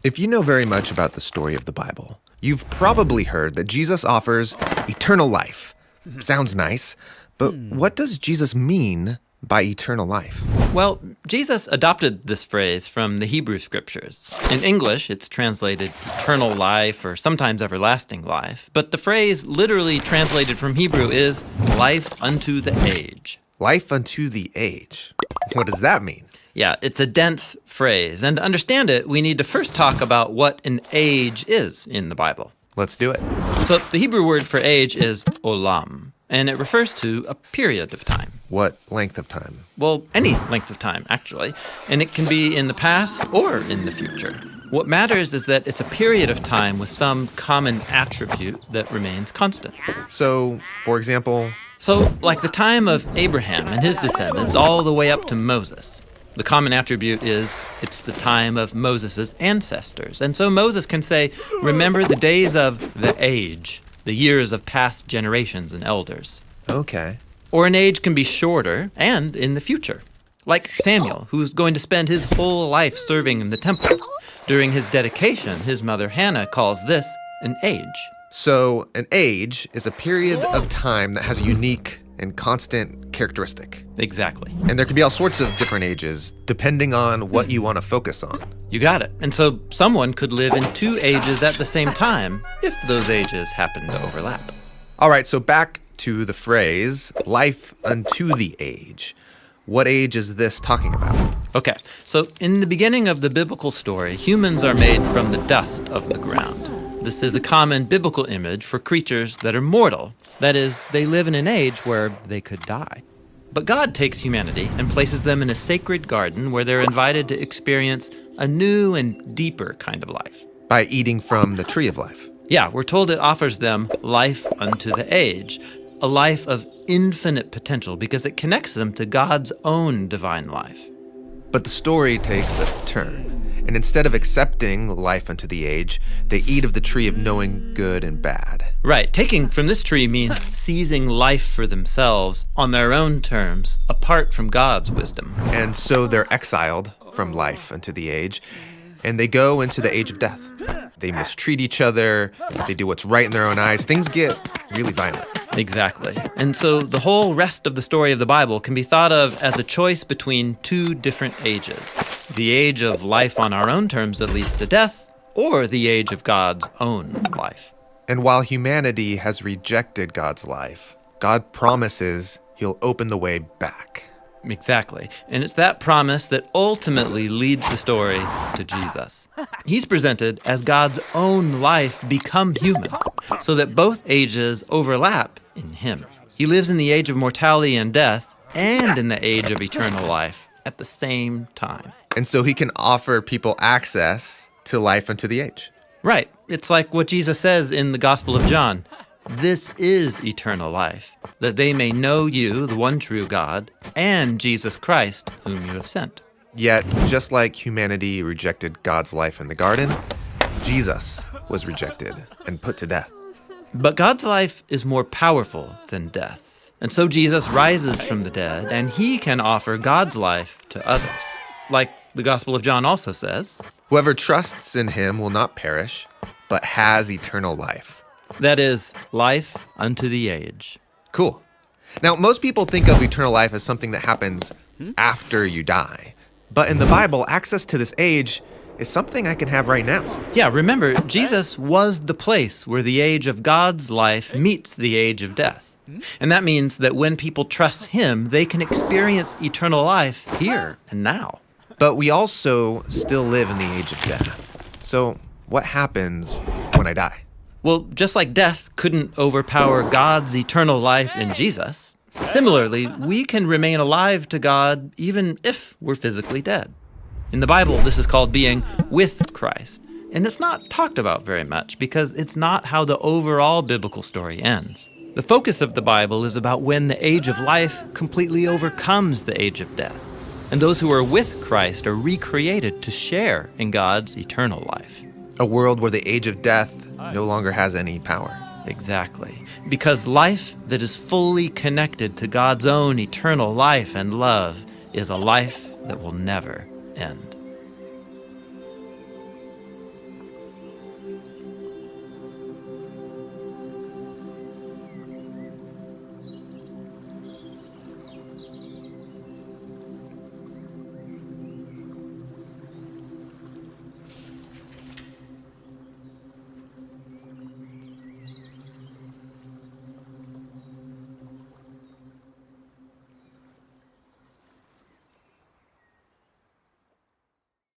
If you know very much about the story of the Bible, you've probably heard that Jesus offers eternal life. Sounds nice, but what does Jesus mean by eternal life? Well, Jesus adopted this phrase from the Hebrew scriptures. In English, it's translated eternal life or sometimes everlasting life, but the phrase literally translated from Hebrew is life unto the age. Life unto the age. What does that mean? Yeah, it's a dense phrase, and to understand it, we need to first talk about what an age is in the Bible. Let's do it. So the Hebrew word for age is olam, and it refers to a period of time. What length of time? Well, any length of time, actually, and it can be in the past or in the future. What matters is that it's a period of time with some common attribute that remains constant. So, for example, So, like the time of Abraham and his descendants all the way up to Moses. The common attribute is it's the time of Moses' ancestors. And so Moses can say, remember the days of the age, the years of past generations and elders. okay. Or an age can be shorter and in the future. Like Samuel, who's going to spend his whole life serving in the temple. During his dedication, his mother Hannah calls this an age. So, an age is a period of time that has a unique and constant characteristic. Exactly. And there can be all sorts of different ages depending on what you want to focus on. You got it. And so someone could live in two ages at the same time if those ages happen to overlap. All right, so back to the phrase, life unto the age. What age is this talking about? Okay, so in the beginning of the biblical story, humans are made from the dust of the ground. This is a common biblical image for creatures that are mortal. That is, they live in an age where they could die. But God takes humanity and places them in a sacred garden where they're invited to experience a new and deeper kind of life. By eating from the tree of life. Yeah, we're told it offers them life unto the age, a life of infinite potential because it connects them to God's own divine life. But the story takes a turn. And instead of accepting life unto the age, they eat of the tree of knowing good and bad. Right, taking from this tree means seizing life for themselves on their own terms, apart from God's wisdom. And so they're exiled from life unto the age, and they go into the age of death. They mistreat each other, they do what's right in their own eyes. Things get really violent. Exactly. And so the whole rest of the story of the Bible can be thought of as a choice between two different ages. The age of life on our own terms that leads to death, or the age of God's own life. And while humanity has rejected God's life, God promises he'll open the way back. Exactly. And it's that promise that ultimately leads the story to Jesus. He's presented as God's own life become human, so that both ages overlap in him. He lives in the age of mortality and death and in the age of eternal life at the same time. And so he can offer people access to life unto the age. Right. It's like what Jesus says in the Gospel of John. This is eternal life, that they may know you, the one true God, and Jesus Christ, whom you have sent. Yet, just like humanity rejected God's life in the garden, Jesus was rejected and put to death. But God's life is more powerful than death. And so Jesus rises from the dead, and he can offer God's life to others. Like the Gospel of John also says, Whoever trusts in him will not perish, but has eternal life. that is, life unto the age. Cool. Now, most people think of eternal life as something that happens after you die. But in the Bible, access to this age is something I can have right now. Yeah, remember, Jesus was the place where the age of God's life meets the age of death. And that means that when people trust him, they can experience eternal life here and now. But we also still live in the age of death. So what happens when I die? Well, just like death couldn't overpower God's eternal life in Jesus, similarly, we can remain alive to God even if we're physically dead. In the Bible, this is called being with Christ. And it's not talked about very much because it's not how the overall biblical story ends. The focus of the Bible is about when the age of life completely overcomes the age of death. And those who are with Christ are recreated to share in God's eternal life. A world where the age of death no longer has any power. Exactly. Because life that is fully connected to God's own eternal life and love is a life that will never end.